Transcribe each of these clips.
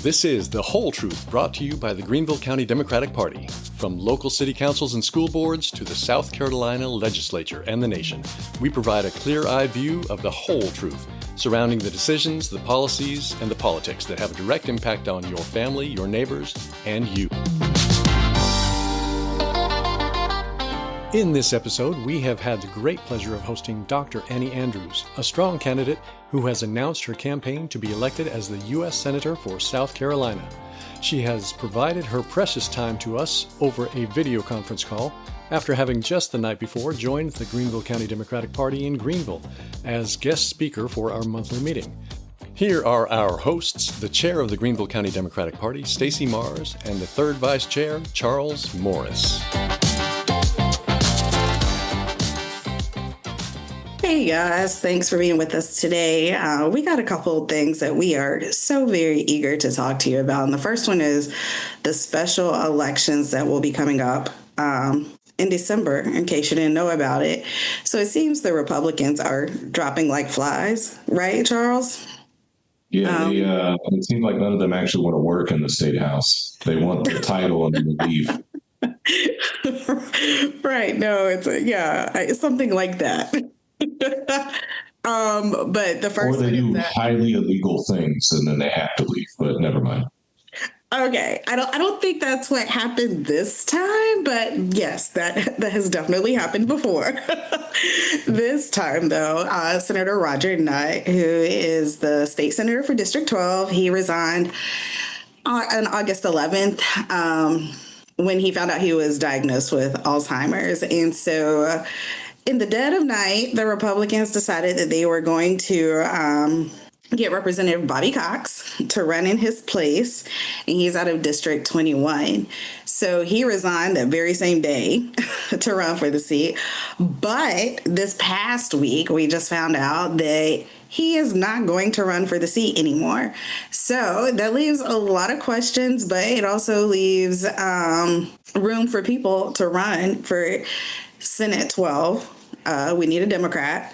This is The Whole Truth, brought to you by the Greenville County Democratic Party. From local city councils and school boards to the South Carolina legislature and the nation, we provide a clear-eyed view of the whole truth surrounding the decisions, the policies, and the politics that have a direct impact on your family, your neighbors, and you. In this episode, we have had the great pleasure of hosting Dr. Annie Andrews, a strong candidate who has announced her campaign to be elected as the U.S. Senator for South Carolina. She has provided her precious time to us over a video conference call after having just the night before joined the Greenville County Democratic Party in Greenville as guest speaker for our monthly meeting. Here are our hosts, the chair of the Greenville County Democratic Party, Stacey Mars, and the third vice chair, Charles Morris. Hey guys, thanks for being with us today. We got a couple of things that we are so very eager to talk to you about. And the first one is the special elections that will be coming up in December, in case you didn't know about it. So it seems the Republicans are dropping like flies, right, Charles? Yeah, it seems like none of them actually want to work in the State House. They want the title and the leave. Right. No, it's something like that. But the first or they do highly illegal things and then they have to leave, but never mind. Okay, I don't think that's what happened this time, but yes, that has definitely happened before. This time, though, Senator Roger Nutt, who is the state senator for District 12, he resigned on August 11th when he found out he was diagnosed with Alzheimer's, and so. In the dead of night, the Republicans decided that they were going to get Representative Bobby Cox to run in his place, and he's out of District 21. So he resigned that very same day to run for the seat. But this past week, we just found out that he is not going to run for the seat anymore. So that leaves a lot of questions, but it also leaves room for people to run for Senate 12. We need a Democrat,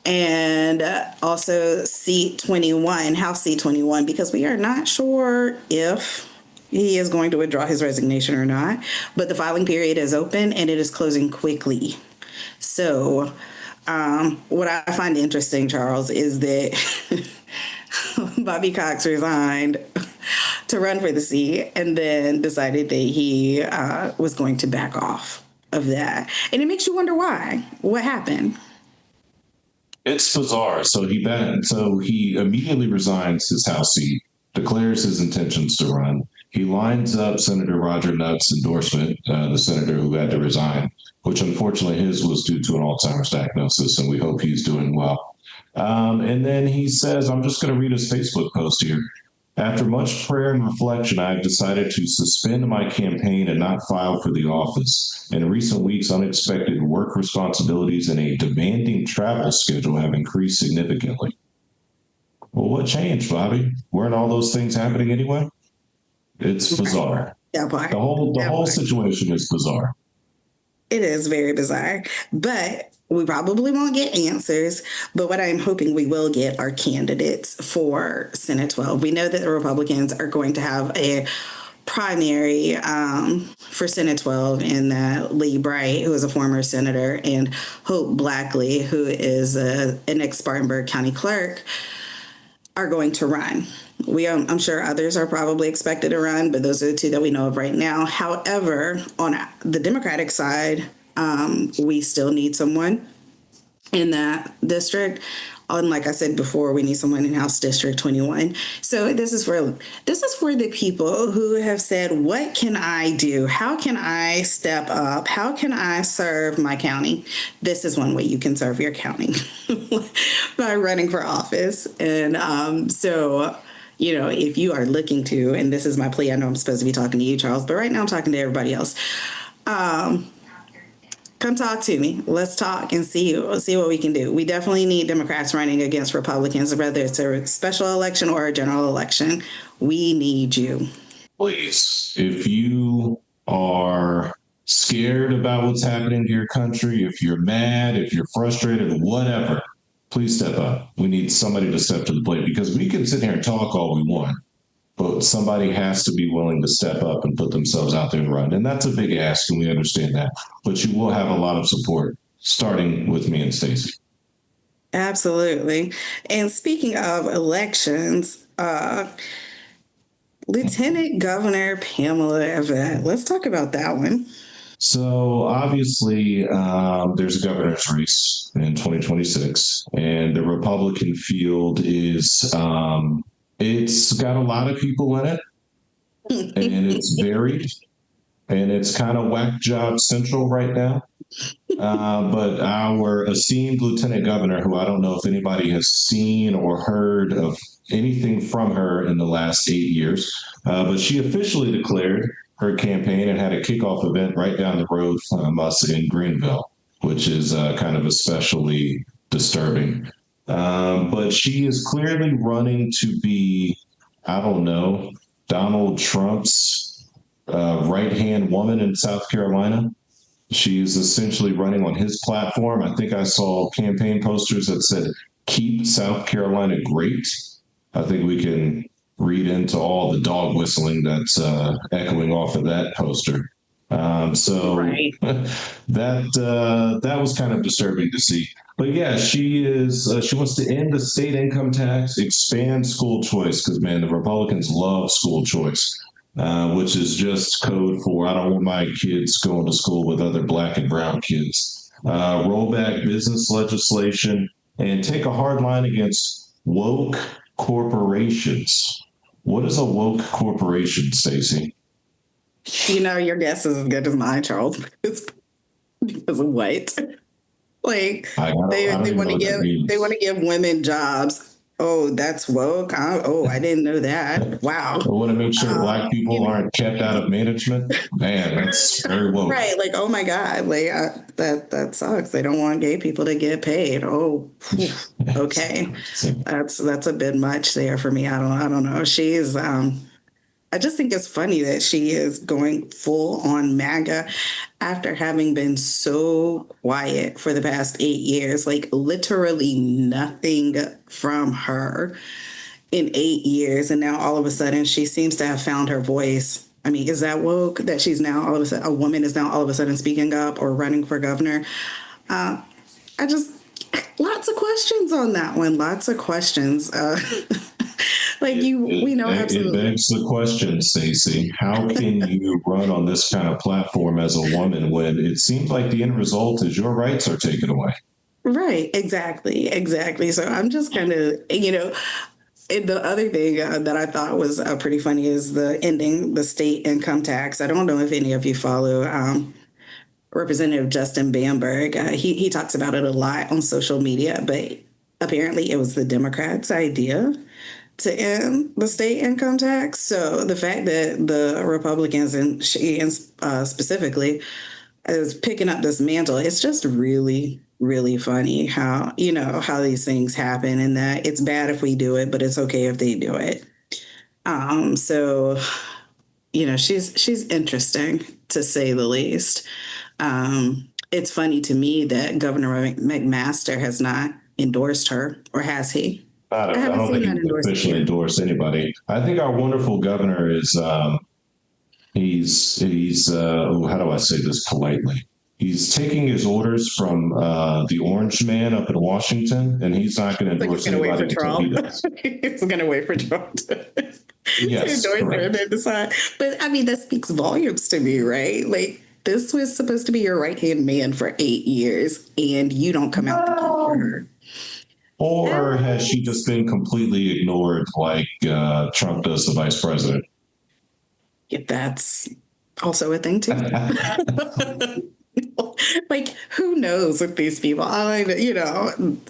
and also seat 21, House seat 21, because we are not sure if he is going to withdraw his resignation or not. But the filing period is open and it is closing quickly. So what I find interesting, Charles, is that Bobby Cox resigned to run for the seat and then decided that he was going to back off of that. And it makes you wonder why. What happened? It's bizarre. So he immediately resigns his House seat, declares his intentions to run. He lines up Senator Roger Nutt's endorsement, the senator who had to resign, which unfortunately his was due to an Alzheimer's diagnosis, and we hope he's doing well. And then he says, I'm just going to read his Facebook post here. After much prayer and reflection, I have decided to suspend my campaign and not file for the office. In recent weeks, unexpected work responsibilities and a demanding travel schedule have increased significantly. Well, what changed, Bobby? Weren't all those things happening anyway? It's bizarre. The whole situation is bizarre. It is very bizarre, but we probably won't get answers, but what I'm hoping we will get are candidates for Senate 12. We know that the Republicans are going to have a primary for Senate 12 in Lee Bright, who is a former senator, and Hope Blackley, who is an ex-Spartanburg County clerk, are going to run. I'm sure others are probably expected to run, but those are the two that we know of right now. However, on the Democratic side, we still need someone in that district. And like I said before, we need someone in House District 21. So this is for the people who have said, what can I do? How can I step up? How can I serve my county? This is one way you can serve your county by running for office. And so, if you are looking to, and this is my plea, I know I'm supposed to be talking to you, Charles, but right now I'm talking to everybody else. Come talk to me. Let's talk and see what we can do. We definitely need Democrats running against Republicans, whether it's a special election or a general election. We need you. Please, if you are scared about what's happening to your country, if you're mad, if you're frustrated, whatever, please step up. We need somebody to step to the plate, because we can sit here and talk all we want. but somebody has to be willing to step up and put themselves out there and run. And that's a big ask, and we understand that. But you will have a lot of support, starting with me and Stacey. Absolutely. And speaking of elections, Lieutenant Governor Pamela Evette, let's talk about that one. So obviously, there's a governor's race in 2026, and the Republican field is it's got a lot of people in it, and it's varied, and it's kind of whack job central right now. But our esteemed lieutenant governor, who I don't know if anybody has seen or heard of anything from her in the last 8 years, but she officially declared her campaign and had a kickoff event right down the road from us in Greenville, which is kind of especially disturbing. But she is clearly running to be, I don't know, Donald Trump's right-hand woman in South Carolina. She is essentially running on his platform. I think I saw campaign posters that said, "Keep South Carolina great." I think we can read into all the dog whistling that's echoing off of that poster. So Right. that was kind of disturbing to see. But yeah, she wants to end the state income tax, expand school choice, because man, the Republicans love school choice. Which is just code for I don't want my kids going to school with other black and brown kids. Roll back business legislation and take a hard line against woke corporations. What is a woke corporation, Stacey? You know, your guess is as good as mine, Charles. Because of what? Like they want to give women jobs. Oh, that's woke. I didn't know that. Wow. I want to make sure black people aren't kept out of management. Man, that's very woke. Right. Like, oh my God. Like that sucks. They don't want gay people to get paid. Oh, okay. That's a bit much there for me. I don't know. She's I just think it's funny that she is going full on MAGA after having been so quiet for the past 8 years, like literally nothing from her in 8 years. And now all of a sudden she seems to have found her voice. I mean, is that woke that she's now all of a sudden, a woman is now all of a sudden speaking up or running for governor? Lots of questions on that one. Lots of questions. We know absolutely. It begs the question, Stacey, how can you run on this kind of platform as a woman when it seems like the end result is your rights are taken away? Right, exactly. So I'm just kind of, the other thing that I thought was pretty funny is the ending the state income tax. I don't know if any of you follow Representative Justin Bamberg. He talks about it a lot on social media, but apparently it was the Democrats' idea to end the state income tax. So the fact that the Republicans and she specifically is picking up this mantle, it's just really, really funny how these things happen and that it's bad if we do it, but it's okay if they do it. So, she's interesting to say the least. It's funny to me that Governor McMaster has not endorsed her, or has he? I don't think he's officially endorsed anybody. I think our wonderful governor is, he's how do I say this politely? He's taking his orders from the Orange Man up in Washington, and he's not going to endorse anybody until he does. He's going to wait for Trump to endorse it and decide. But I mean, that speaks volumes to me, right? Like, this was supposed to be your right-hand man for 8 years, and you don't come out to for her. Or has she just been completely ignored like Trump does the vice president? Yeah, that's also a thing, too. Like, who knows with these people?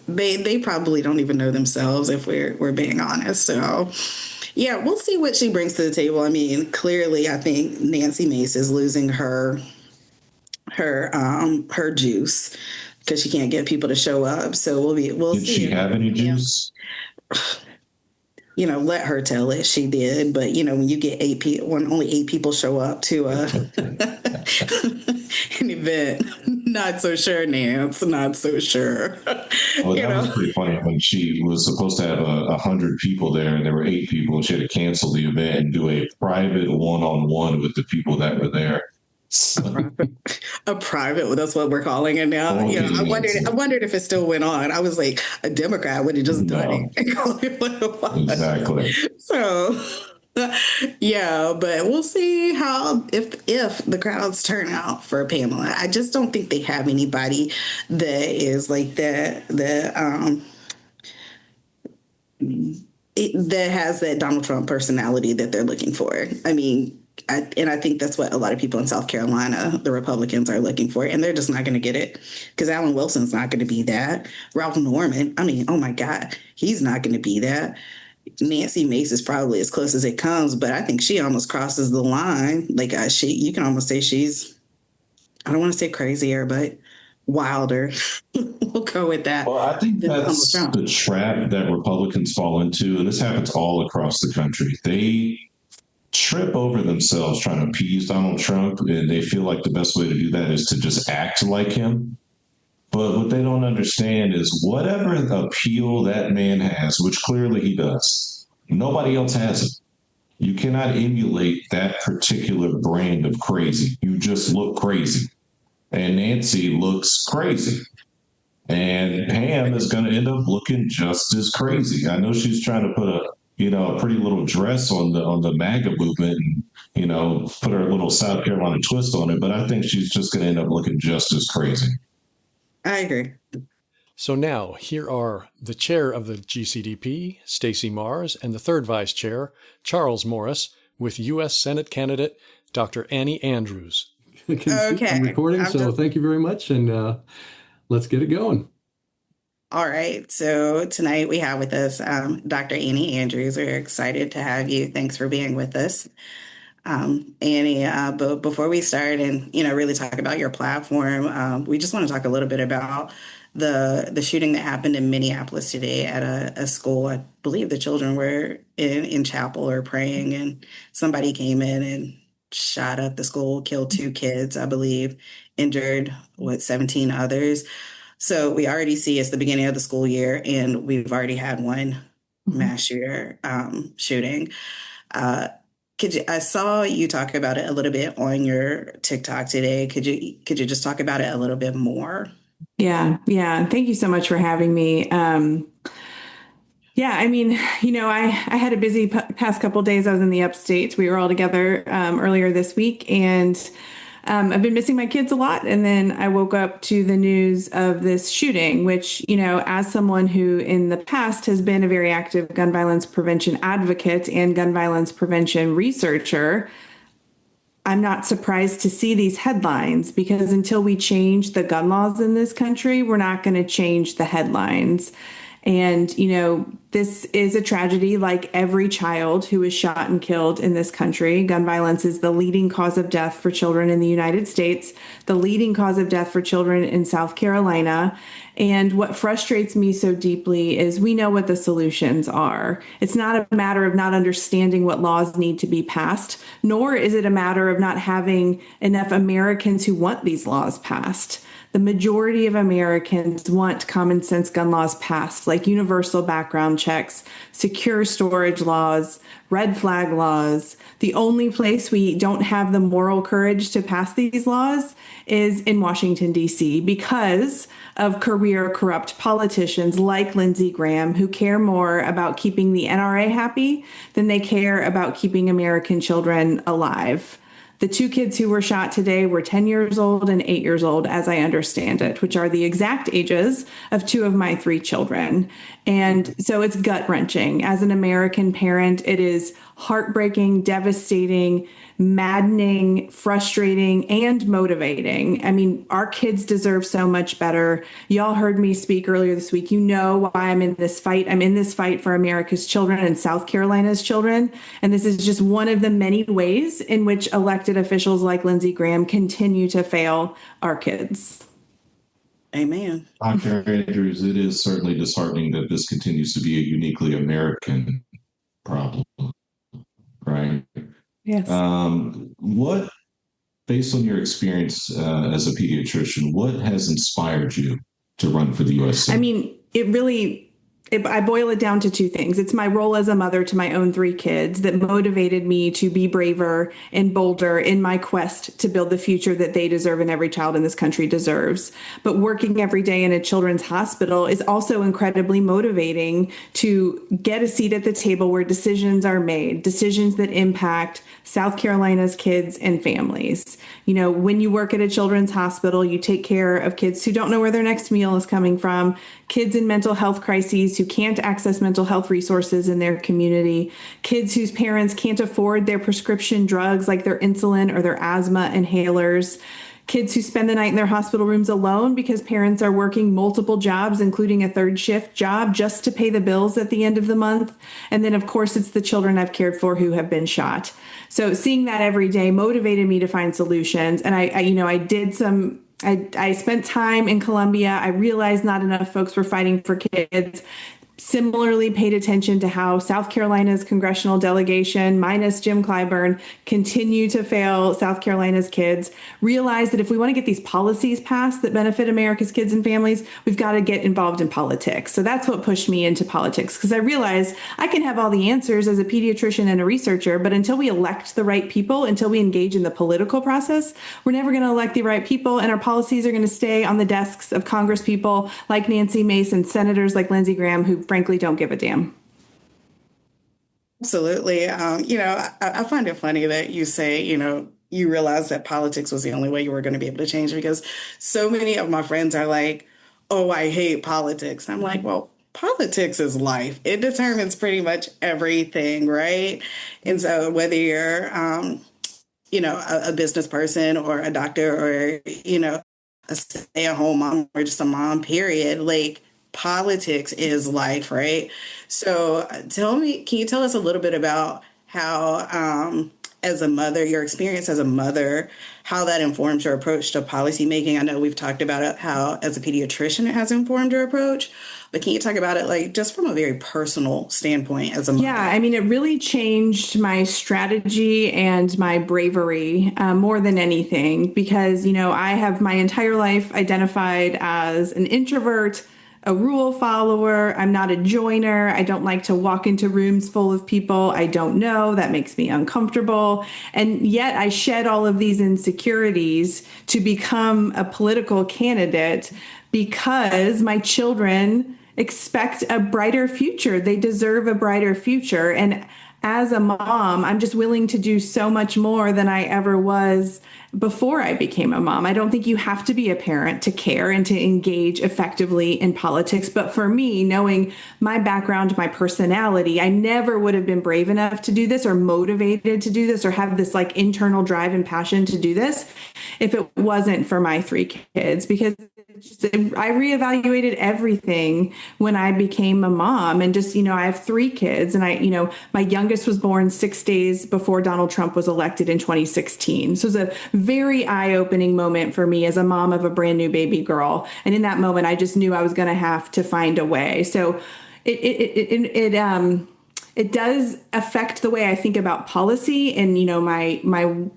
They probably don't even know themselves, if we're being honest. So, yeah, we'll see what she brings to the table. I mean, clearly, I think Nancy Mace is losing her juice because she can't get people to show up. So we'll see. Did she have any juice? Let her tell it. She did, but when you get when only 8 people show up to an event, Not so sure, Nance. Not so sure. Well, You that was know, pretty funny when she was supposed to have 100 people there, and there were 8 people. She had to cancel the event and do a private one-on-one with the people that were there. So, a private. That's what we're calling it now. You know, okay, I Nancy. wondered if it still went on. I was like, a Democrat would have just done it No, and called it what it was. exactly. So, yeah, but we'll see how if the crowds turn out for Pamela. I just don't think they have anybody that is like that has that Donald Trump personality that they're looking for. I mean, I think that's what a lot of people in South Carolina, the Republicans, are looking for, and they're just not going to get it because Alan Wilson's not going to be that. Ralph Norman, I mean, oh my God, he's not going to be that. Nancy Mace is probably as close as it comes, but I think she almost crosses the line. Like you can almost say she's, I don't want to say crazier, but wilder. We'll go with that. Well, I think Than Donald that's Trump. the trap that Republicans fall into, and this happens all across the country. They trip over themselves trying to appease Donald Trump, and they feel like the best way to do that is to just act like him. But what they don't understand is whatever appeal that man has, which clearly he does, nobody else has it. You cannot emulate that particular brand of crazy. You just look crazy. And Nancy looks crazy. And Pam is going to end up looking just as crazy. I know she's trying to put a pretty little dress on the MAGA movement and put her little South Carolina twist on it, but I think she's just going to end up looking just as crazy. I agree. So now, here are the chair of the GCDP, Stacey Mars, and the third vice chair, Charles Morris, with U.S. Senate candidate Dr. Annie Andrews. Okay. I'm recording, so thank you very much, and let's get it going. All right. So tonight we have with us Dr. Annie Andrews. We're excited to have you. Thanks for being with us. Annie, but before we start and, really talk about your platform, we just want to talk a little bit about the shooting that happened in Minneapolis today at a school. I believe the children were in chapel or praying, and somebody came in and shot up the school, killed 2 kids, I believe, injured, 17 others. So we already see it's the beginning of the school year, and we've already had one mass shooting. I saw you talk about it a little bit on your TikTok today. Could you just talk about it a little bit more? Yeah. Thank you so much for having me. I mean, I had a busy past couple of days. I was in the upstate. We were all together earlier this week, and I've been missing my kids a lot. And then I woke up to the news of this shooting, which, as someone who in the past has been a very active gun violence prevention advocate and gun violence prevention researcher, I'm not surprised to see these headlines, because until we change the gun laws in this country, we're not going to change the headlines. And, this is a tragedy like every child who is shot and killed in this country. Gun violence is the leading cause of death for children in the United States, the leading cause of death for children in South Carolina. And what frustrates me so deeply is we know what the solutions are. It's not a matter of not understanding what laws need to be passed, nor is it a matter of not having enough Americans who want these laws passed. The majority of Americans want common sense gun laws passed, like universal background checks, secure storage laws, red flag laws. The only place we don't have the moral courage to pass these laws is in Washington, D.C., because of career corrupt politicians like Lindsey Graham, who care more about keeping the NRA happy than they care about keeping American children alive. The 2 kids who were shot today were 10 years old and 8 years old, as I understand it, which are the exact ages of 2 of my 3 children. And so it's gut-wrenching. As an American parent, it is heartbreaking, devastating, maddening, frustrating, and motivating. I mean, our kids deserve so much better. Y'all heard me speak earlier this week. You know why I'm in this fight. I'm in this fight for America's children and South Carolina's children. And this is just one of the many ways in which elected officials like Lindsey Graham continue to fail our kids. Amen. Dr. Andrews, it is certainly disheartening that this continues to be a uniquely American problem, right? Yes. What based on your experience as a pediatrician, what has inspired you to run for the U.S. I Senate? mean, I boil it down to two things. It's my role as a mother to my own three kids that motivated me to be braver and bolder in my quest to build the future that they deserve and every child in this country deserves. But working every day in a children's hospital is also incredibly motivating to get a seat at the table where decisions are made, decisions that impact South Carolina's kids and families. You know, when you work at a children's hospital, you take care of kids who don't know where their next meal is coming from, kids in mental health crises who can't access mental health resources in their community, kids whose parents can't afford their prescription drugs like their insulin or their asthma inhalers, kids who spend the night in their hospital rooms alone because parents are working multiple jobs, including a third shift job, just to pay the bills at the end of the month. And then, of course, it's the children I've cared for who have been shot. So seeing that every day motivated me to find solutions. And I spent time in Columbia. I realized not enough folks were fighting for kids. Similarly, paid attention to how South Carolina's congressional delegation, minus Jim Clyburn, continue to fail South Carolina's kids. Realize that if we want to get these policies passed that benefit America's kids and families, we've got to get involved in politics. So that's what pushed me into politics, because I realized I can have all the answers as a pediatrician and a researcher, but until we elect the right people, until we engage in the political process, we're never going to elect the right people, and our policies are going to stay on the desks of Congress people like Nancy Mace and senators like Lindsey Graham, who frankly don't give a damn. Absolutely. I find it funny that you say, you realize that politics was the only way you were going to be able to change, because so many of my friends are like, oh, I hate politics. I'm like, well, politics is life. It determines pretty much everything, right? And so whether you're, a business person or a doctor or, a stay-at-home mom or just a mom, period, like, politics is life, right? So can you tell us a little bit about how, as a mother, your experience as a mother, how that informs your approach to policymaking? I know we've talked about it, how as a pediatrician it has informed your approach, but can you talk about it like just from a very personal standpoint as a mother? Yeah, I mean, it really changed my strategy and my bravery more than anything, because, I have my entire life identified as an introvert, a rule follower. I'm not a joiner. I don't like to walk into rooms full of people I don't know. That makes me uncomfortable. And yet I shed all of these insecurities to become a political candidate because my children expect a brighter future. They deserve a brighter future. And as a mom, I'm just willing to do so much more than I ever was before I became a mom. I don't think you have to be a parent to care and to engage effectively in politics. But for me, knowing my background, my personality, I never would have been brave enough to do this or motivated to do this or have this like internal drive and passion to do this if it wasn't for my three kids, because I reevaluated everything when I became a mom. And just, I have three kids, and my youngest was born 6 days before Donald Trump was elected in 2016. So it was a very eye-opening moment for me as a mom of a brand new baby girl. And in that moment, I just knew I was going to have to find a way. So it does affect the way I think about policy and, my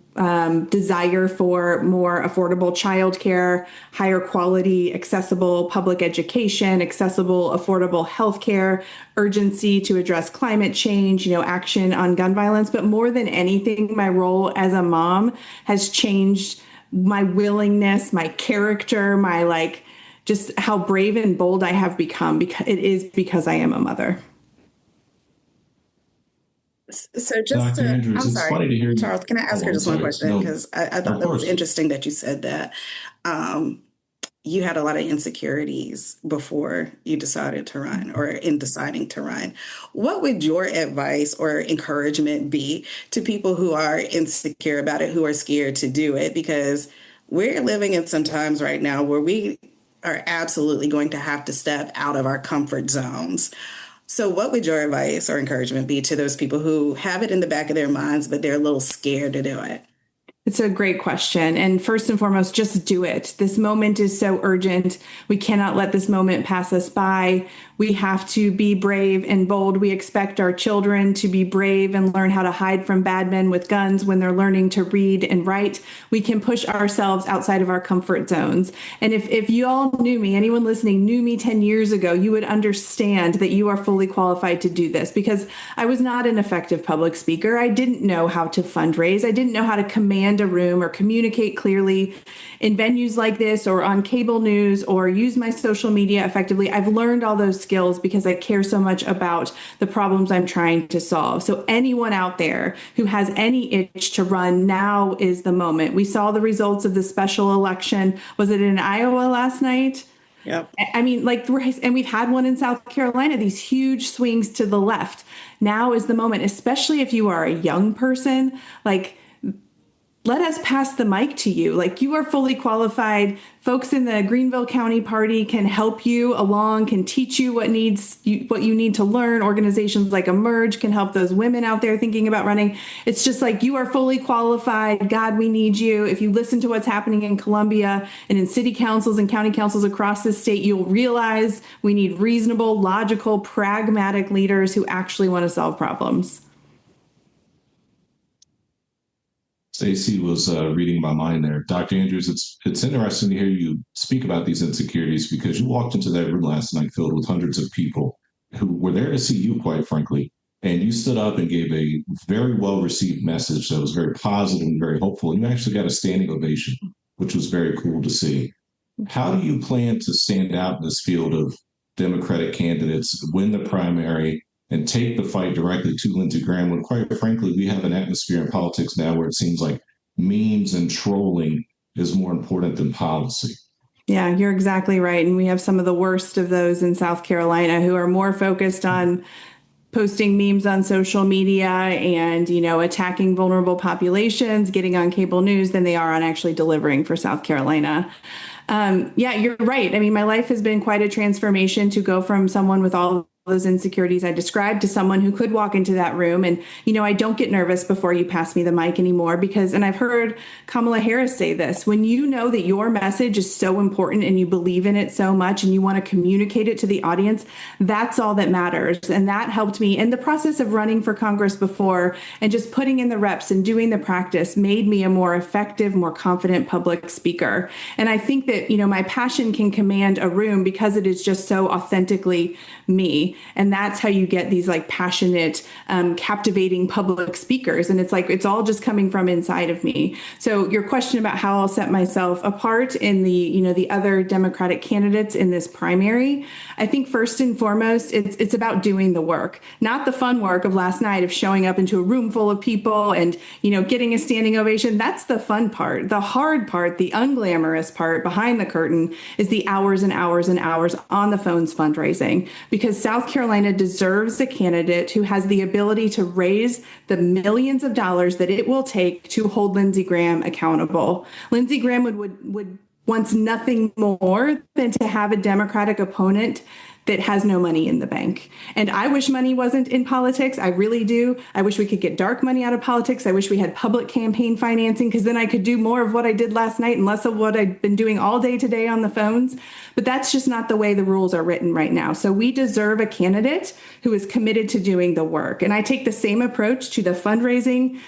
desire for more affordable childcare, higher quality, accessible public education, accessible, affordable healthcare, urgency to address climate change, action on gun violence. But more than anything, my role as a mom has changed my willingness, my character, my just how brave and bold I have become, because I am a mother. So just Dr. Andrews, I'm it's sorry, funny to hear you. Charles, can I ask her just one question? Because I thought that was interesting that you said that you had a lot of insecurities before you decided to run or in deciding to run. What would your advice or encouragement be to people who are insecure about it, who are scared to do it? Because we're living in some times right now where we are absolutely going to have to step out of our comfort zones. So what would your advice or encouragement be to those people who have it in the back of their minds, but they're a little scared to do it? It's a great question. And first and foremost, just do it. This moment is so urgent. We cannot let this moment pass us by. We have to be brave and bold. We expect our children to be brave and learn how to hide from bad men with guns when they're learning to read and write. We can push ourselves outside of our comfort zones. And if you all knew me, anyone listening knew me 10 years ago, you would understand that you are fully qualified to do this, because I was not an effective public speaker. I didn't know how to fundraise. I didn't know how to command a room or communicate clearly in venues like this or on cable news or use my social media effectively. I've learned all those skills because I care so much about the problems I'm trying to solve. So anyone out there who has any itch to run, now is the moment. We saw the results of the special election. Was it in Iowa last night? Yep. I mean, and we've had one in South Carolina, these huge swings to the left. Now is the moment, especially if you are a young person, let us pass the mic to you. You are fully qualified. Folks in the Greenville County Party can help you along, can teach you what you need to learn. Organizations like Emerge can help those women out there thinking about running. It's just you are fully qualified. God, we need you. If you listen to what's happening in Columbia and in city councils and county councils across the state, you'll realize we need reasonable, logical, pragmatic leaders who actually want to solve problems. Stacey was reading my mind there. Dr. Andrews, it's interesting to hear you speak about these insecurities, because you walked into that room last night filled with hundreds of people who were there to see you, quite frankly, and you stood up and gave a very well-received message that was very positive and very hopeful. And you actually got a standing ovation, which was very cool to see. How do you plan to stand out in this field of Democratic candidates, win the primary, and take the fight directly to Lindsey Graham, when, quite frankly, we have an atmosphere in politics now where it seems like memes and trolling is more important than policy? Yeah, you're exactly right. And we have some of the worst of those in South Carolina who are more focused on posting memes on social media and, attacking vulnerable populations, getting on cable news, than they are on actually delivering for South Carolina. Yeah, you're right. I mean, my life has been quite a transformation to go from someone with all those insecurities I described to someone who could walk into that room. And, I don't get nervous before you pass me the mic anymore, and I've heard Kamala Harris say this, when you know that your message is so important and you believe in it so much and you want to communicate it to the audience, that's all that matters. And that helped me in the process of running for Congress before, and just putting in the reps and doing the practice made me a more effective, more confident public speaker. And I think that, my passion can command a room because it is just so authentically me. And that's how you get these passionate, captivating public speakers. And it's all just coming from inside of me. So your question about how I'll set myself apart in the other Democratic candidates in this primary, I think first and foremost, it's about doing the work, not the fun work of last night of showing up into a room full of people and, getting a standing ovation. That's the fun part. The hard part, the unglamorous part behind the curtain, is the hours and hours and hours on the phones fundraising, because South Carolina deserves a candidate who has the ability to raise the millions of dollars that it will take to hold Lindsey Graham accountable. Lindsey Graham would wants nothing more than to have a Democratic opponent that has no money in the bank. And I wish money wasn't in politics. I really do. I wish we could get dark money out of politics. I wish we had public campaign financing, because then I could do more of what I did last night and less of what I've been doing all day today on the phones. But that's just not the way the rules are written right now. So we deserve a candidate who is committed to doing the work. And I take the same approach to the fundraising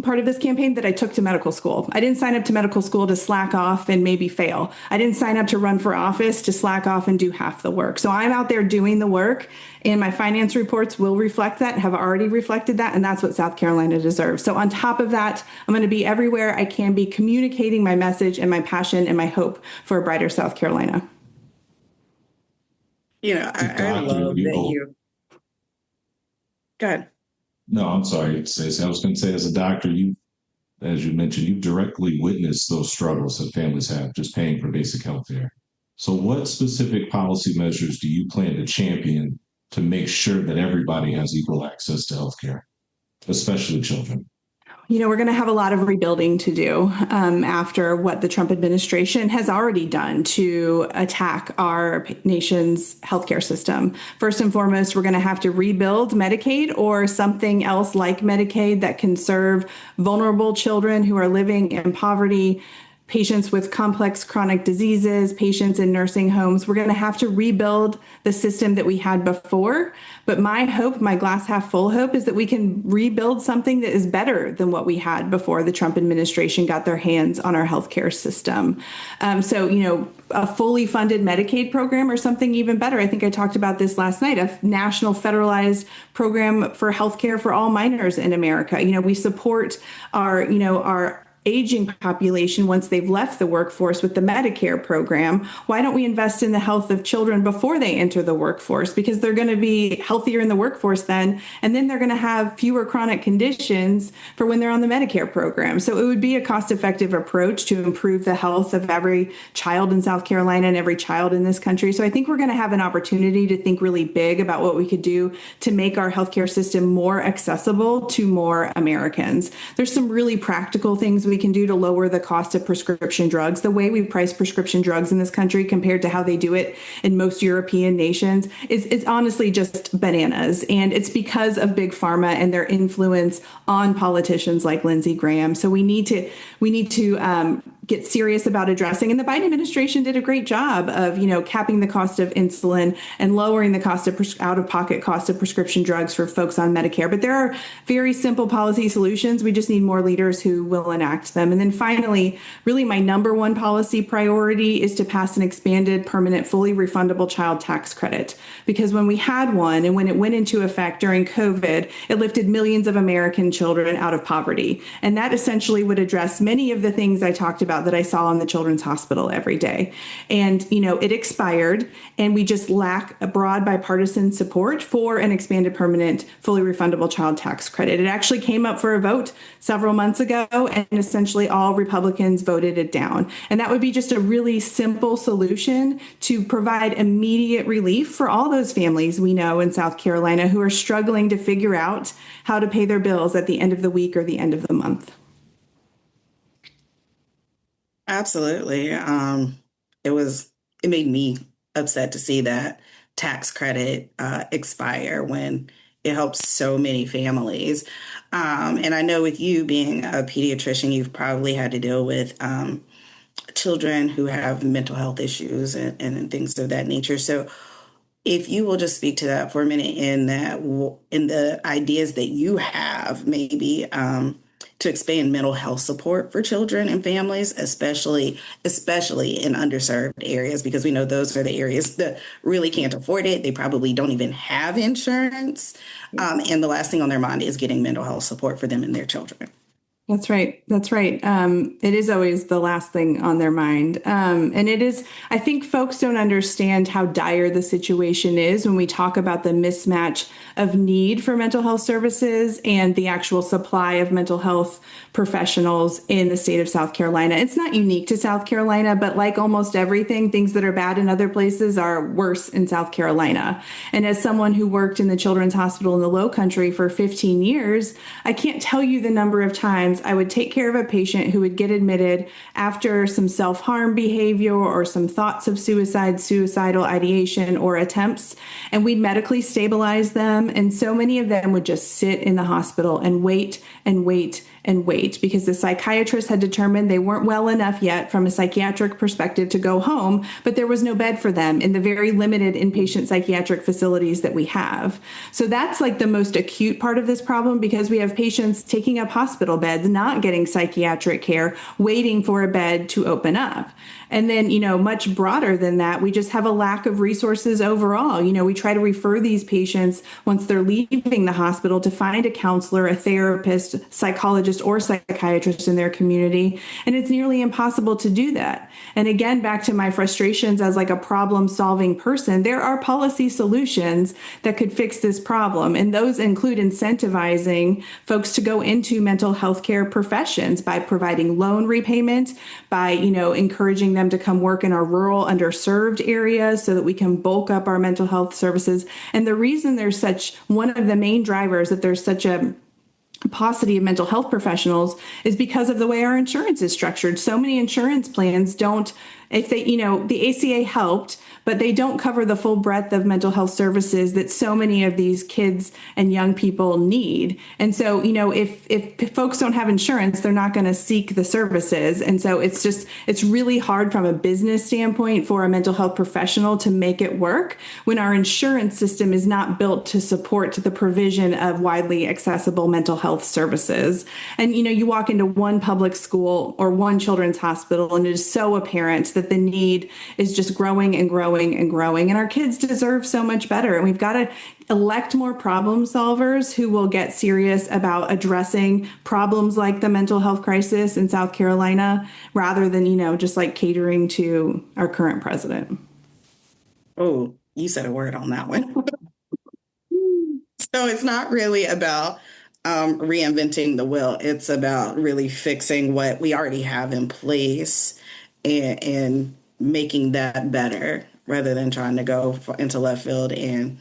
part of this campaign that I took to medical school. I didn't sign up to medical school to slack off and maybe fail. I didn't sign up to run for office to slack off and do half the work. So I'm out there doing the work, and my finance reports will reflect that, have already reflected that, and that's what South Carolina deserves. So on top of that, I'm going to be everywhere I can be, communicating my message and my passion and my hope for a brighter South Carolina. I love that you. Go ahead. No, I'm sorry, Stacey. I was going to say, as a doctor, as you mentioned, you've directly witnessed those struggles that families have just paying for basic health care. So what specific policy measures do you plan to champion to make sure that everybody has equal access to health care, especially children? We're going to have a lot of rebuilding to do after what the Trump administration has already done to attack our nation's healthcare system. First and foremost, we're going to have to rebuild Medicaid or something else like Medicaid that can serve vulnerable children who are living in poverty, patients with complex chronic diseases, patients in nursing homes. We're going to have to rebuild the system that we had before. But my hope, my glass half full hope, is that we can rebuild something that is better than what we had before the Trump administration got their hands on our healthcare system. A fully funded Medicaid program or something even better. I think I talked about this last night, a national federalized program for healthcare for all minors in America. We support our aging population once they've left the workforce with the Medicare program. Why don't we invest in the health of children before they enter the workforce? Because they're going to be healthier in the workforce then, and then they're going to have fewer chronic conditions for when they're on the Medicare program. So it would be a cost-effective approach to improve the health of every child in South Carolina and every child in this country. So I think we're going to have an opportunity to think really big about what we could do to make our healthcare system more accessible to more Americans. There's some really practical things we can do to lower the cost of prescription drugs. The way we price prescription drugs in this country compared to how they do it in most European nations is honestly just bananas. And it's because of big pharma and their influence on politicians like Lindsey Graham. So we need to get serious about addressing. And the Biden administration did a great job of, capping the cost of insulin and lowering the cost of out-of-pocket cost of prescription drugs for folks on Medicare. But there are very simple policy solutions. We just need more leaders who will enact them. And then finally, really my number one policy priority is to pass an expanded, permanent, fully refundable child tax credit. Because when we had one and when it went into effect during COVID, it lifted millions of American children out of poverty. And that essentially would address many of the things I talked about that I saw in the Children's Hospital every day. And, it expired, and we just lack a broad bipartisan support for an expanded, permanent, fully refundable child tax credit. It actually came up for a vote several months ago, and essentially all Republicans voted it down. And that would be just a really simple solution to provide immediate relief for all those families we know in South Carolina who are struggling to figure out how to pay their bills at the end of the week or the end of the month. Absolutely. It made me upset to see that tax credit expire when it helps so many families. And I know with you being a pediatrician, you've probably had to deal with children who have mental health issues and things of that nature. So if you will just speak to that for a minute in the ideas that you have, maybe to expand mental health support for children and families, especially in underserved areas, because we know those are the areas that really can't afford it. They probably don't even have insurance. And the last thing on their mind is getting mental health support for them and their children. That's right. It is always the last thing on their mind. And it is, I think folks don't understand how dire the situation is when we talk about the mismatch of need for mental health services and the actual supply of mental health professionals in the state of South Carolina. It's not unique to South Carolina, but like almost everything, things that are bad in other places are worse in South Carolina. And as someone who worked in the Children's Hospital in the Low Country for 15 years, I can't tell you the number of times I would take care of a patient who would get admitted after some self-harm behavior or some thoughts of suicide, suicidal ideation or attempts, and we'd medically stabilize them. And so many of them would just sit in the hospital and wait and wait and wait because the psychiatrist had determined they weren't well enough yet from a psychiatric perspective to go home, but there was no bed for them in the very limited inpatient psychiatric facilities that we have. So that's like the most acute part of this problem, because we have patients taking up hospital beds, not getting psychiatric care, waiting for a bed to open up. And then, much broader than that, we just have a lack of resources overall. We try to refer these patients once they're leaving the hospital to find a counselor, a therapist, psychologist, or psychiatrist in their community. And it's nearly impossible to do that. And again, back to my frustrations as like a problem-solving person, there are policy solutions that could fix this problem. And those include incentivizing folks to go into mental health care professions by providing loan repayment, by, encouraging them to come work in our rural underserved areas so that we can bulk up our mental health services. And the reason one of the main drivers that there's such a paucity of mental health professionals is because of the way our insurance is structured. So many insurance plans don't, if they, the ACA helped, but they don't cover the full breadth of mental health services that so many of these kids and young people need. And so, if folks don't have insurance, they're not going to seek the services. And so it's really hard from a business standpoint for a mental health professional to make it work when our insurance system is not built to support the provision of widely accessible mental health services. And, you walk into one public school or one children's hospital, and it is so apparent that the need is just growing and growing and growing. And our kids deserve so much better. And we've got to elect more problem solvers who will get serious about addressing problems like the mental health crisis in South Carolina, rather than, just like catering to our current president. Oh, you said a word on that one. So it's not really about reinventing the wheel. It's about really fixing what we already have in place and making that better, rather than trying to go into left field and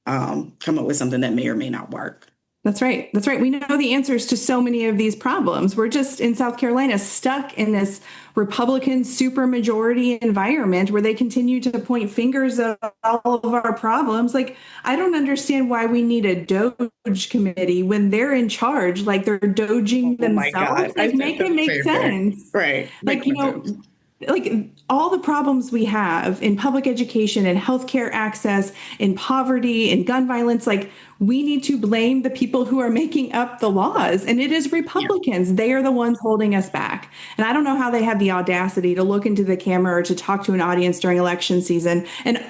come up with something that may or may not work. That's right. That's right. We know the answers to so many of these problems. We're just in South Carolina stuck in this Republican supermajority environment where they continue to point fingers at all of our problems. Like, I don't understand why we need a Doge committee when they're in charge, like they're doging themselves. Like, make it make sense. Right. Like, like all the problems we have in public education and healthcare access, in poverty and gun violence, like we need to blame the people who are making up the laws. And it is Republicans. Yeah. They are the ones holding us back. And I don't know how they have the audacity to look into the camera or to talk to an audience during election season and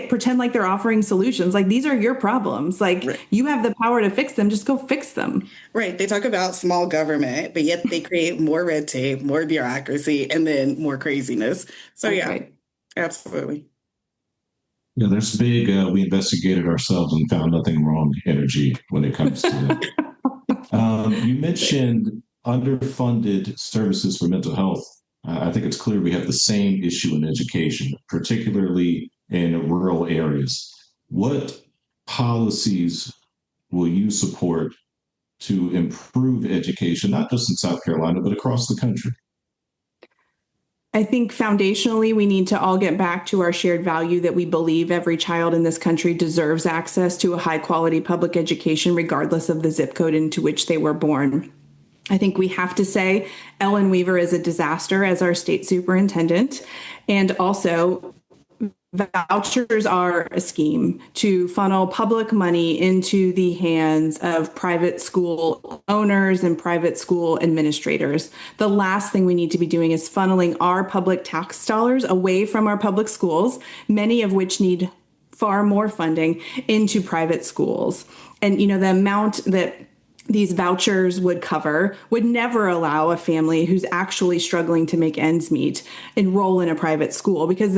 pretend like they're offering solutions. Like, these are your problems. Like, right. You have the power to fix them. Just go fix them. Right. They talk about small government, but yet they create more red tape, more bureaucracy, and then more craziness. So, yeah, right. Absolutely. Yeah, there's big, we investigated ourselves and found nothing wrong energy when it comes to that. You mentioned underfunded services for mental health. I think it's clear we have the same issue in education, particularly in rural areas. What policies will you support to improve education, not just in South Carolina, but across the country? I think foundationally, we need to all get back to our shared value that we believe every child in this country deserves access to a high quality public education, regardless of the zip code into which they were born. I think we have to say Ellen Weaver is a disaster as our state superintendent, and also vouchers are a scheme to funnel public money into the hands of private school owners and private school administrators. The last thing we need to be doing is funneling our public tax dollars away from our public schools, many of which need far more funding, into private schools. And, the amount that these vouchers would cover would never allow a family who's actually struggling to make ends meet enroll in a private school, because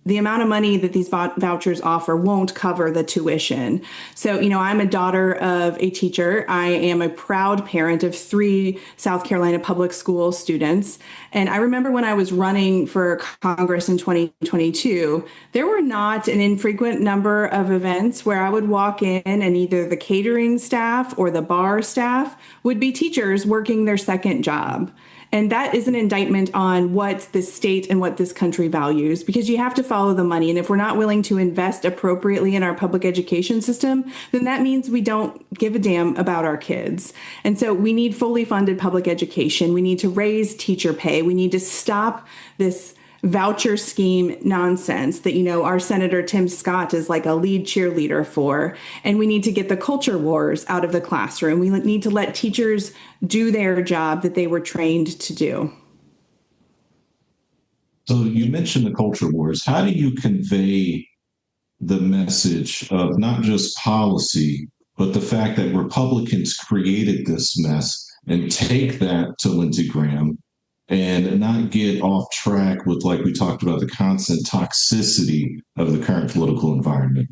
the amount of money that these vouchers offer won't cover the tuition. So, I'm a daughter of a teacher. I am a proud parent of 3 South Carolina public school students. And I remember when I was running for Congress in 2022, there were not an infrequent number of events where I would walk in and either the catering staff or the bar staff would be teachers working their second job. And that is an indictment on what this state and what this country values, because you have to follow the money. And if we're not willing to invest appropriately in our public education system, then that means we don't give a damn about our kids. And so we need fully funded public education. We need to raise teacher pay. We need to stop this voucher scheme nonsense that, our Senator Tim Scott is like a lead cheerleader for. And we need to get the culture wars out of the classroom. We need to let teachers do their job that they were trained to do. So you mentioned the culture wars. How do you convey the message of not just policy, but the fact that Republicans created this mess, and take that to Lindsey Graham and not get off track with, like we talked about, the constant toxicity of the current political environment?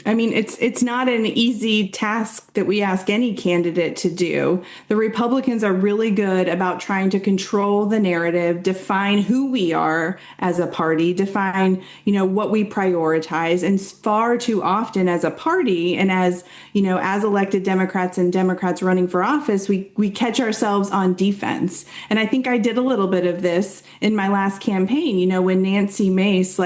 I mean, it's not an easy task that we ask any candidate to do. The Republicans are really good about trying to control the narrative, define who we are as a party, define, what we prioritize. And far too often as a party and as, as elected Democrats and Democrats running for office, we catch ourselves on defense. And I think I did a little bit of this in my last campaign, when Nancy Mace,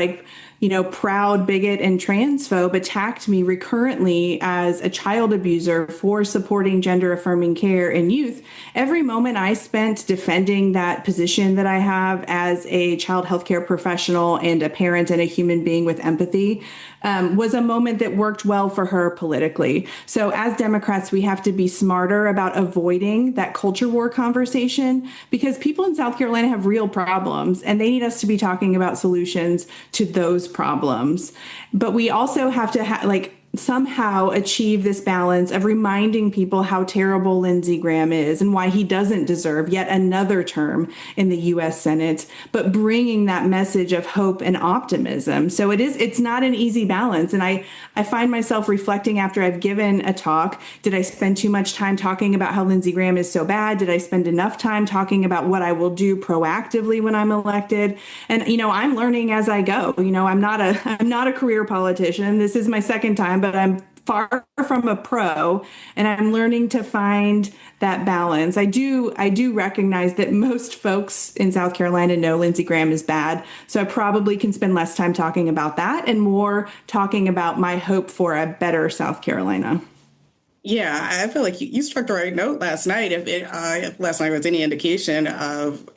proud bigot and transphobe, attacked me recurrently as a child abuser for supporting gender affirming care in youth. Every moment I spent defending that position that I have as a child healthcare professional and a parent and a human being with empathy was a moment that worked well for her politically. So as Democrats, we have to be smarter about avoiding that culture war conversation, because people in South Carolina have real problems and they need us to be talking about solutions to those problems. But we also have to somehow achieve this balance of reminding people how terrible Lindsey Graham is and why he doesn't deserve yet another term in the U.S. Senate, but bringing that message of hope and optimism. So it's not an easy balance. And I find myself reflecting after I've given a talk, did I spend too much time talking about how Lindsey Graham is so bad? Did I spend enough time talking about what I will do proactively when I'm elected? And, I'm learning as I go. I'm not a career politician. This is my second time, but I'm far from a pro, and I'm learning to find that balance. I do recognize that most folks in South Carolina know Lindsey Graham is bad, so I probably can spend less time talking about that and more talking about my hope for a better South Carolina. Yeah, I feel like you struck the right note last night. If last night was any indication of,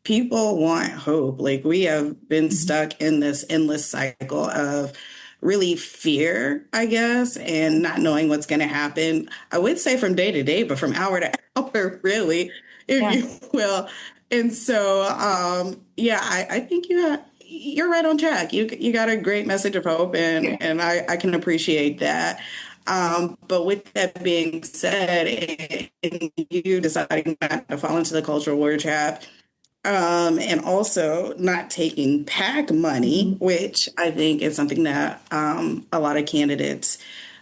people want hope. Like, we have been stuck in this endless cycle of really fear, I guess, and not knowing what's going to happen. I would say from day to day, but from hour to hour, really, if you will. And so, I think you're right on track. You got a great message of hope, and I can appreciate that. But with that being said, and you deciding not to fall into the cultural war trap, and also not taking PAC money, which I think is something that a lot of candidates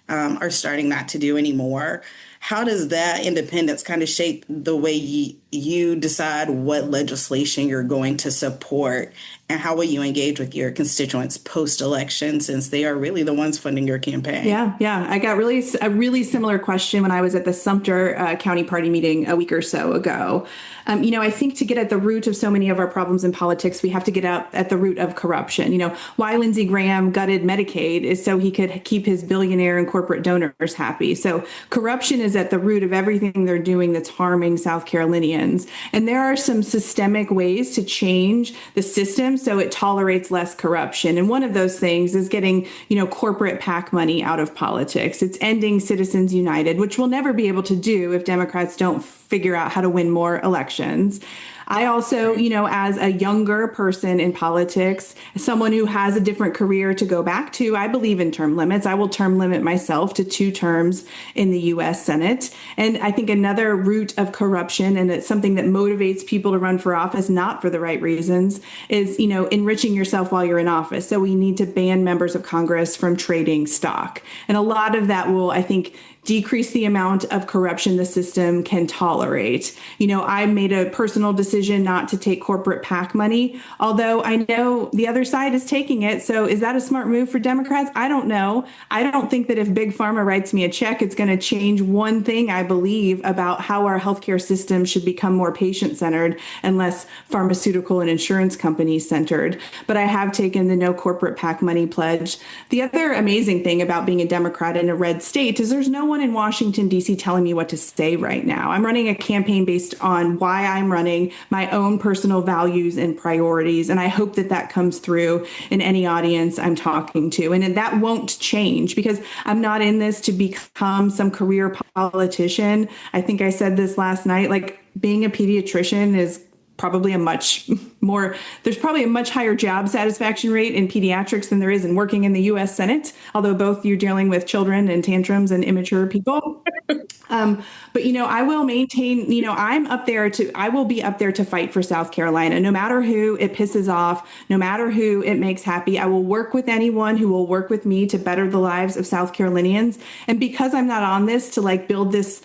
are starting not to do anymore. How does that independence kind of shape the way you decide what legislation you're going to support, and how will you engage with your constituents post-election, since they are really the ones funding your campaign? Yeah. I got a really similar question when I was at the Sumter County Party meeting a week or so ago. I think to get at the root of so many of our problems in politics, we have to get out at the root of corruption. Why Lindsey Graham gutted Medicaid is so he could keep his billionaire and corporate donors happy. So corruption is at the root of everything they're doing that's harming South Carolinians. And there are some systemic ways to change the system so it tolerates less corruption. And one of those things is getting, corporate PAC money out of politics. It's ending Citizens United, which we'll never be able to do if Democrats don't figure out how to win more elections. I also, as a younger person in politics, someone who has a different career to go back to, I believe in term limits. I will term limit myself to 2 terms in the U.S. Senate. And I think another root of corruption, and it's something that motivates people to run for office, not for the right reasons, is, enriching yourself while you're in office. So we need to ban members of Congress from trading stock. And a lot of that will, I think, decrease the amount of corruption the system can tolerate. I made a personal decision not to take corporate PAC money, although I know the other side is taking it. So is that a smart move for Democrats? I don't know. I don't think that if Big Pharma writes me a check, it's going to change one thing I believe about how our healthcare system should become more patient-centered and less pharmaceutical and insurance company-centered. But I have taken the no corporate PAC money pledge. The other amazing thing about being a Democrat in a red state is there's no one in Washington, D.C. telling me what to say right now. I'm running a campaign based on why I'm running, my own personal values and priorities. And I hope that comes through in any audience I'm talking to. And that won't change because I'm not in this to become some career politician. I think I said this last night, being a pediatrician is probably there's probably a much higher job satisfaction rate in pediatrics than there is in working in the U.S. Senate, although both you're dealing with children and tantrums and immature people. But, I will maintain, I will be up there to fight for South Carolina, no matter who it pisses off, no matter who it makes happy. I will work with anyone who will work with me to better the lives of South Carolinians. And because I'm not on this to build this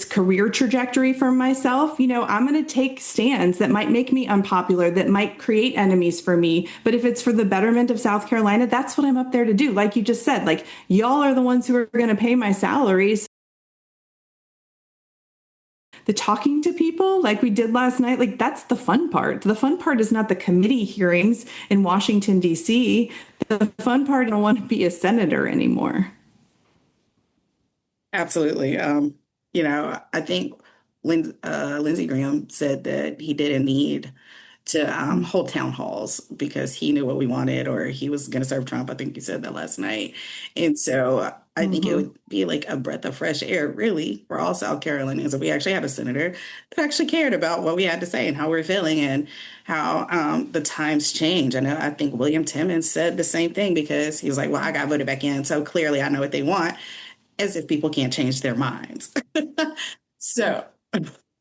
career trajectory for myself, I'm going to take stands that might make me unpopular, that might create enemies for me. But if it's for the betterment of South Carolina, that's what I'm up there to do. Like you just said, y'all are the ones who are going to pay my salaries. The talking to people like we did last night, that's the fun part. The fun part is not the committee hearings in Washington, D.C. The fun part, I don't want to be a senator anymore. Absolutely. I think Lindsey Graham said that he didn't need to hold town halls because he knew what we wanted, or he was going to serve Trump. I think he said that last night. And so I think it would be a breath of fresh air, really, for all South Carolinians if we actually had a senator that actually cared about what we had to say and how we're feeling and how the times change. I think William Timmons said the same thing because he was like, well, I got voted back in, so clearly I know what they want, as if people can't change their minds. So...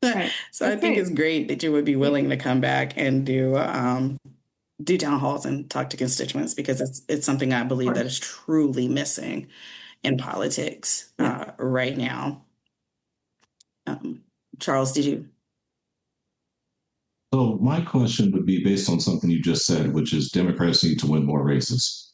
Right. So I think it's great that you would be willing to come back and do town halls and talk to constituents, because it's something I believe that is truly missing in politics right now. Charles, did you? So my question would be based on something you just said, which is Democrats need to win more races.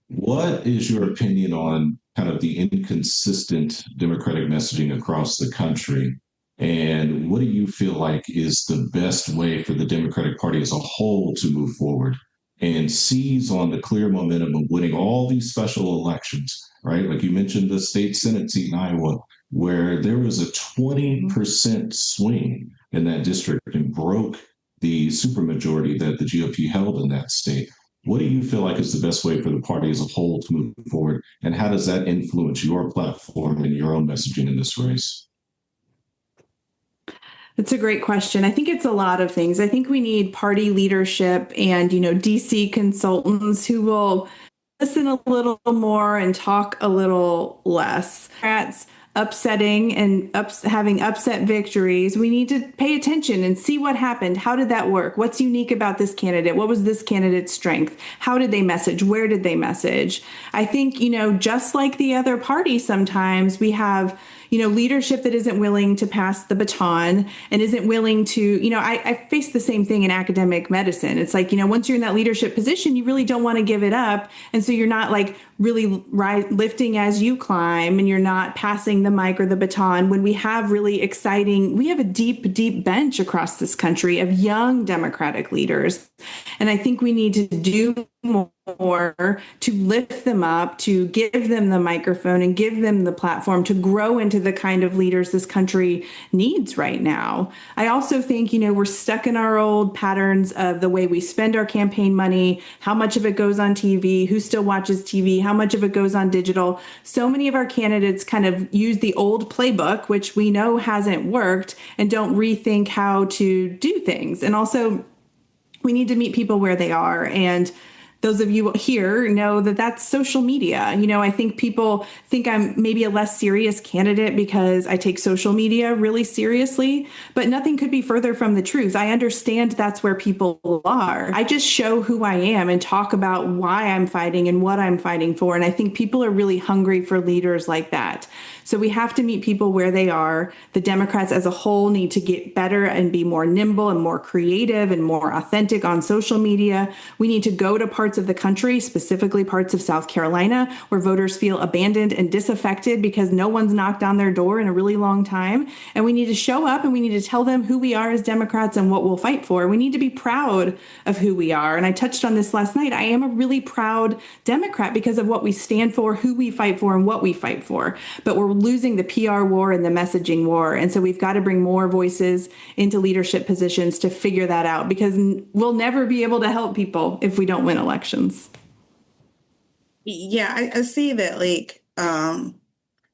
What is your opinion on kind of the inconsistent Democratic messaging across the country? And what do you feel like is the best way for the Democratic Party as a whole to move forward and seize on the clear momentum of winning all these special elections, right? Like you mentioned the state Senate seat in Iowa, where there was a 20% swing in that district and broke the supermajority that the GOP held in that state. What do you feel like is the best way for the party as a whole to move forward? And how does that influence your platform and your own messaging in this race? That's a great question. I think it's a lot of things. I think we need party leadership and, DC consultants who will listen a little more and talk a little less. Democrats upsetting and having upset victories. We need to pay attention and see what happened. How did that work? What's unique about this candidate? What was this candidate's strength? How did they message? Where did they message? I think, just like the other party, sometimes we have leadership that isn't willing to pass the baton and isn't willing to, I face the same thing in academic medicine. It's once you're in that leadership position, you really don't want to give it up. And so you're not really lifting as you climb, and you're not passing the mic or the baton when we have we have a deep, deep bench across this country of young Democratic leaders. And I think we need to do more to lift them up, to give them the microphone and give them the platform to grow into the kind of leaders this country needs right now. I also think, we're stuck in our old patterns of the way we spend our campaign money, how much of it goes on TV, who still watches TV, how much of it goes on digital. So many of our candidates kind of use the old playbook, which we know hasn't worked, and don't rethink how to do things. And also, we need to meet people where they are. And those of you here know that that's social media. I think people think I'm maybe a less serious candidate because I take social media really seriously, but nothing could be further from the truth. I understand that's where people are. I just show who I am and talk about why I'm fighting and what I'm fighting for. And I think people are really hungry for leaders like that. So we have to meet people where they are. The Democrats as a whole need to get better and be more nimble and more creative and more authentic on social media. We need to go to parts of the country, specifically parts of South Carolina, where voters feel abandoned and disaffected because no one's knocked on their door in a really long time. And we need to show up and we need to tell them who we are as Democrats and what we'll fight for. We need to be proud of who we are. And I touched on this last night. I am a really proud Democrat because of what we stand for, who we fight for, and what we fight for. But we're losing the PR war and the messaging war. And so we've got to bring more voices into leadership positions to figure that out, because we'll never be able to help people if we don't win elections. Yeah, I see that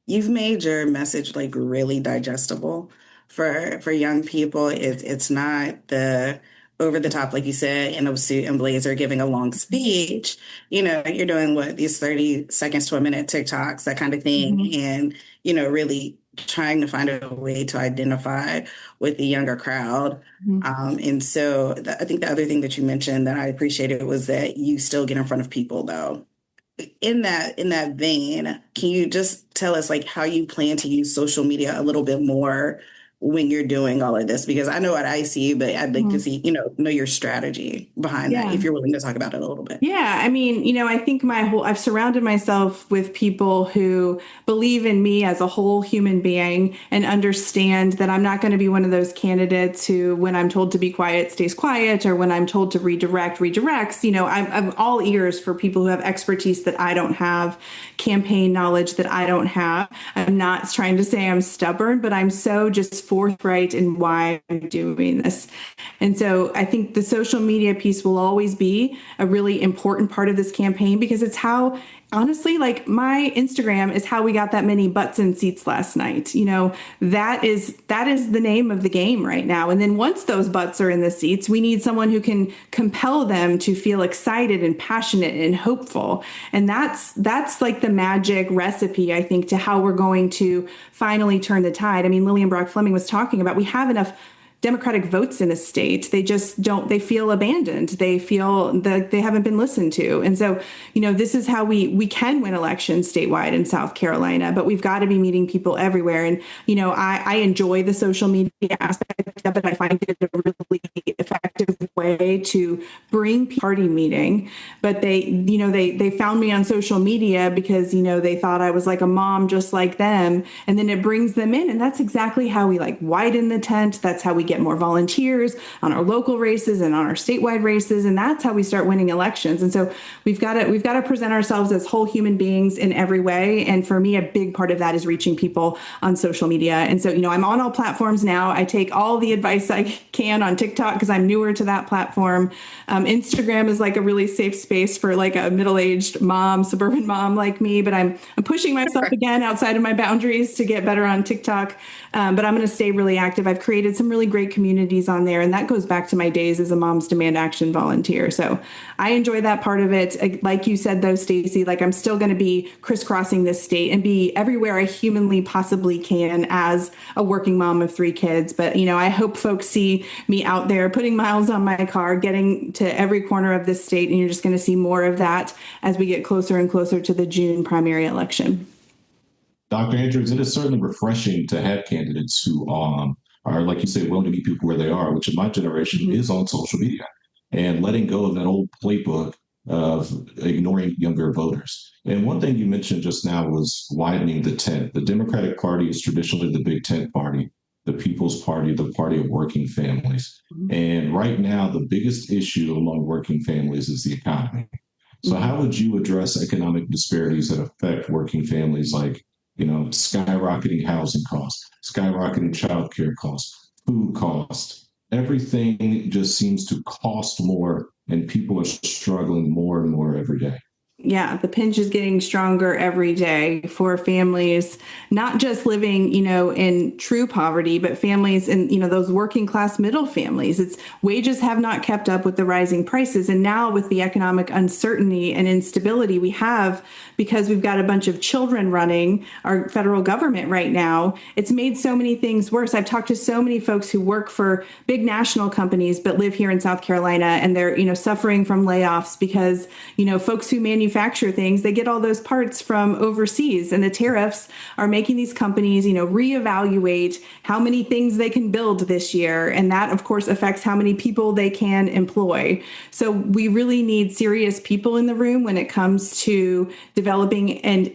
you've made your message really digestible for young people. It's not the over the top, like you said, in a suit and blazer, giving a long speech. You're doing what, these 30 seconds to a minute TikToks, that kind of thing. Mhm. And, really trying to find a way to identify with the younger crowd. Mhm. And so I think the other thing that you mentioned that I appreciated was that you still get in front of people, though. In that vein, can you just tell us like how you plan to use social media a little bit more when you're doing all of this? Because I know what I see, but I'd like to Mhm. see, know your strategy behind that, Yeah. if you're willing to talk about it a little bit. Yeah, I mean, I think I've surrounded myself with people who believe in me as a whole human being and understand that I'm not going to be one of those candidates who, when I'm told to be quiet, stays quiet, or when I'm told to redirect, redirects. I'm all ears for people who have expertise that I don't have, campaign knowledge that I don't have. I'm not trying to say I'm stubborn, but I'm so just forthright in why I'm doing this. And so I think the social media piece will always be a really important part of this campaign, because it's how, honestly, like my Instagram is how we got that many butts in seats last night. That is the name of the game right now. And then once those butts are in the seats, we need someone who can compel them to feel excited and passionate and hopeful. And that's like the magic recipe, I think, to how we're going to finally turn the tide. I mean, Lillian Brock Fleming was talking about, we have enough Democratic votes in a state. They just don't, they feel abandoned. They feel that they haven't been listened to. And so, this is how we can win elections statewide in South Carolina, but we've got to be meeting people everywhere. And, I enjoy the social media aspect of it. I find it a really effective way to bring party meeting, but they found me on social media because, they thought I was like a mom just like them. And then it brings them in. And that's exactly how we like widen the tent. That's how we get more volunteers on our local races and on our statewide races, and that's how we start winning elections. And so we've got to present ourselves as whole human beings in every way. And for me, a big part of that is reaching people on social media. And so I'm on all platforms now. I take all the advice I can on TikTok because I'm newer to that platform. Instagram is like a really safe space for like a middle-aged mom, suburban mom like me. But I'm pushing myself again outside of my boundaries to get better on TikTok. But I'm going to stay really active. I've created some really great communities on there. And that goes back to my days as a Moms Demand Action volunteer. So I enjoy that part of it. Like you said, though, Stacey, like I'm still going to be crisscrossing this state and be everywhere I humanly possibly can as a working mom of 3 kids. But, I hope folks see me out there putting miles on my car, getting to every corner of this state. And you're just going to see more of that as we get closer and closer to the June primary election. Dr. Andrews, it is certainly refreshing to have candidates who are, like you say, willing to meet people where they are, which in my generation is on social media, and letting go of that old playbook of ignoring younger voters. And one thing you mentioned just now was widening the tent. The Democratic Party is traditionally the big tent party, the People's Party, the party of working families. And right now, the biggest issue among working families is the economy. So how would you address economic disparities that affect working families, like skyrocketing housing costs, skyrocketing childcare costs, food costs? Everything just seems to cost more, and people are struggling more and more every day. Yeah, the pinch is getting stronger every day for families, not just living, in true poverty, but families in, those working class middle families. It's wages have not kept up with the rising prices. And now with the economic uncertainty and instability we have, because we've got a bunch of children running our federal government right now, it's made so many things worse. I've talked to so many folks who work for big national companies, but live here in South Carolina, and they're, suffering from layoffs because, folks who manufacture things, they get all those parts from overseas, and the tariffs are making these companies, reevaluate how many things they can build this year. And that, of course, affects how many people they can employ. So we really need serious people in the room when it comes to developing and,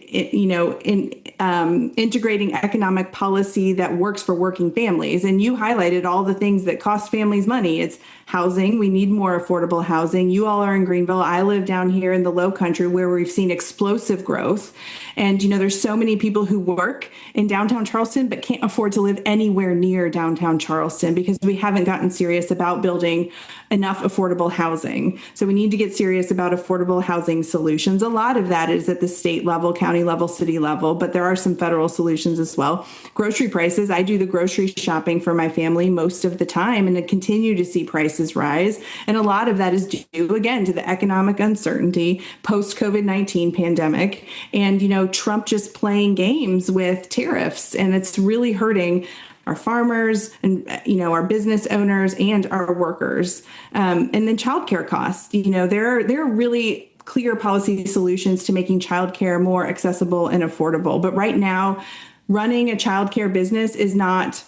integrating economic policy that works for working families. And you highlighted all the things that cost families money. It's housing. We need more affordable housing. You all are in Greenville. I live down here in the Low Country where we've seen explosive growth. And, there's so many people who work in downtown Charleston but can't afford to live anywhere near downtown Charleston because we haven't gotten serious about building enough affordable housing. So we need to get serious about affordable housing solutions. A lot of that is at the state level, county level, city level, but there are some federal solutions as well. Grocery prices. I do the grocery shopping for my family most of the time, and I continue to see prices rise. And a lot of that is due, again, to the economic uncertainty post-COVID-19 pandemic and, Trump just playing games with tariffs. And it's really hurting our farmers and, our business owners and our workers. And then childcare costs. There are really clear policy solutions to making childcare more accessible and affordable. But right now, running a childcare business is not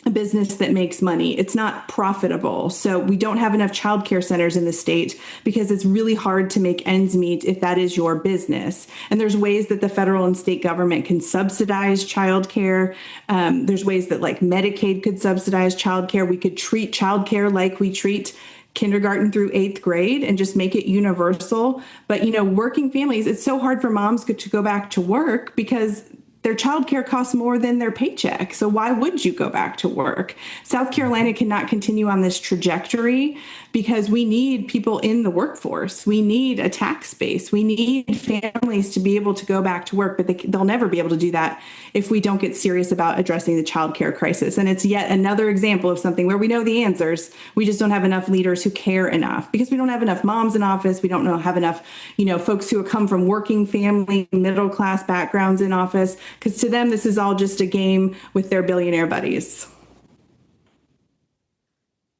a business that makes money. It's not profitable. So we don't have enough childcare centers in the state because it's really hard to make ends meet if that is your business. And there's ways that the federal and state government can subsidize childcare. There's ways that like Medicaid could subsidize childcare. We could treat childcare like we treat kindergarten through 8th grade and just make it universal. But, working families, it's so hard for moms to go back to work because their childcare costs more than their paycheck. So why would you go back to work? South Carolina cannot continue on this trajectory because we need people in the workforce. We need a tax base. We need families to be able to go back to work, but they'll never be able to do that if we don't get serious about addressing the childcare crisis. And it's yet another example of something where we know the answers. We just don't have enough leaders who care enough because we don't have enough moms in office. We don't have enough, folks who come from working family, middle class backgrounds in office. Because to them, this is all just a game with their billionaire buddies.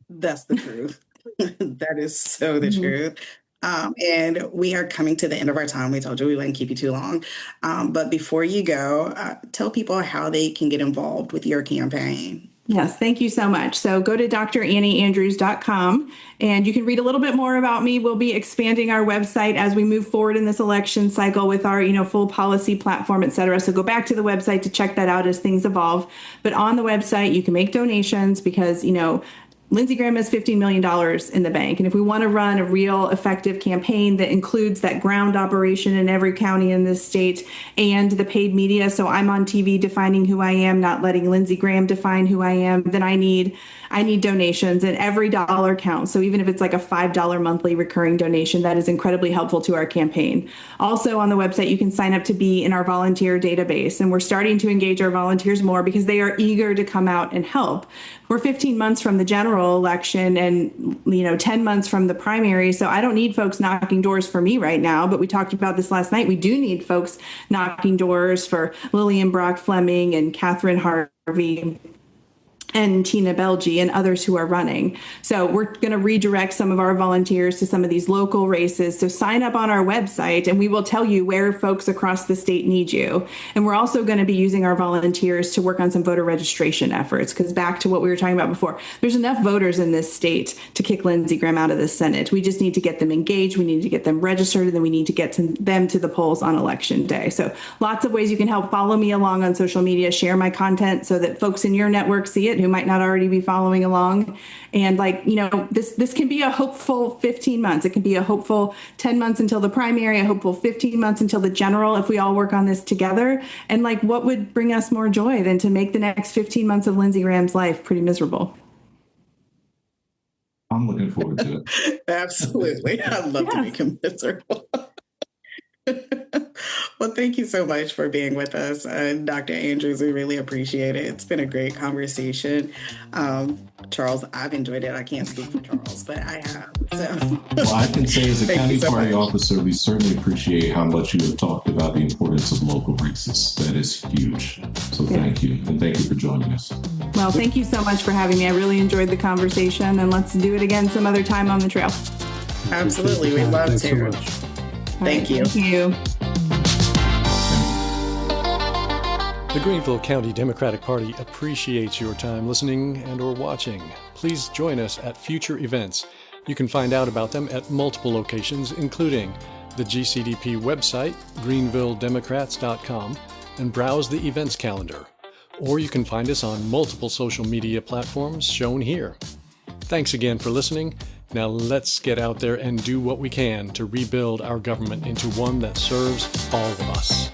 That's the truth. That is so the truth. And we are coming to the end of our time. We told you we wouldn't keep you too long. But before you go, tell people how they can get involved with your campaign. Yes, thank you so much. So go to drannieandrews.com and you can read a little bit more about me. We'll be expanding our website as we move forward in this election cycle with our, full policy platform, et cetera. So go back to the website to check that out as things evolve. But on the website, you can make donations because, Lindsey Graham has $15 million in the bank. And if we want to run a real effective campaign that includes that ground operation in every county in this state and the paid media, so I'm on TV defining who I am, not letting Lindsey Graham define who I am, then I need donations, and every dollar counts. So even if it's like a $5 monthly recurring donation, that is incredibly helpful to our campaign. Also on the website, you can sign up to be in our volunteer database. And we're starting to engage our volunteers more because they are eager to come out and help. We're 15 months from the general election and, 10 months from the primary. So I don't need folks knocking doors for me right now. But we talked about this last night. We do need folks knocking doors for Lillian Brock Fleming and Catherine Harvey and Tina Belgi and others who are running. So we're going to redirect some of our volunteers to some of these local races. So sign up on our website and we will tell you where folks across the state need you. And we're also going to be using our volunteers to work on some voter registration efforts, because back to what we were talking about before, there's enough voters in this state to kick Lindsey Graham out of the Senate. We just need to get them engaged. We need to get them registered, and then we need to get them to the polls on election day. So lots of ways you can help. Follow me along on social media, share my content so that folks in your network see it who might not already be following along. And this can be a hopeful 15 months. It can be a hopeful 10 months until the primary, a hopeful 15 months until the general, if we all work on this together. And what would bring us more joy than to make the next 15 months of Lindsey Graham's life pretty miserable? I'm looking forward to it. Absolutely. I'd love to make him miserable. Well, thank you so much for being with us, Dr. Andrews. We really appreciate it. It's been a great conversation. Charles, I've enjoyed it. I can't speak for Charles, but I have. So. Well, I can say as a county party officer, we certainly appreciate how much you have talked about the importance of local races. That is huge. So thank you. And thank you for joining us. Well, thank you so much for having me. I really enjoyed the conversation, and let's do it again some other time on the trail. Absolutely. We'd love to. So much. Thank you. Thank you. The Greenville County Democratic Party appreciates your time listening and or watching. Please join us at future events. You can find out about them at multiple locations, including the GCDP website, greenvilledemocrats.com, and browse the events calendar. Or you can find us on multiple social media platforms shown here. Thanks again for listening. Now let's get out there and do what we can to rebuild our government into one that serves all of us.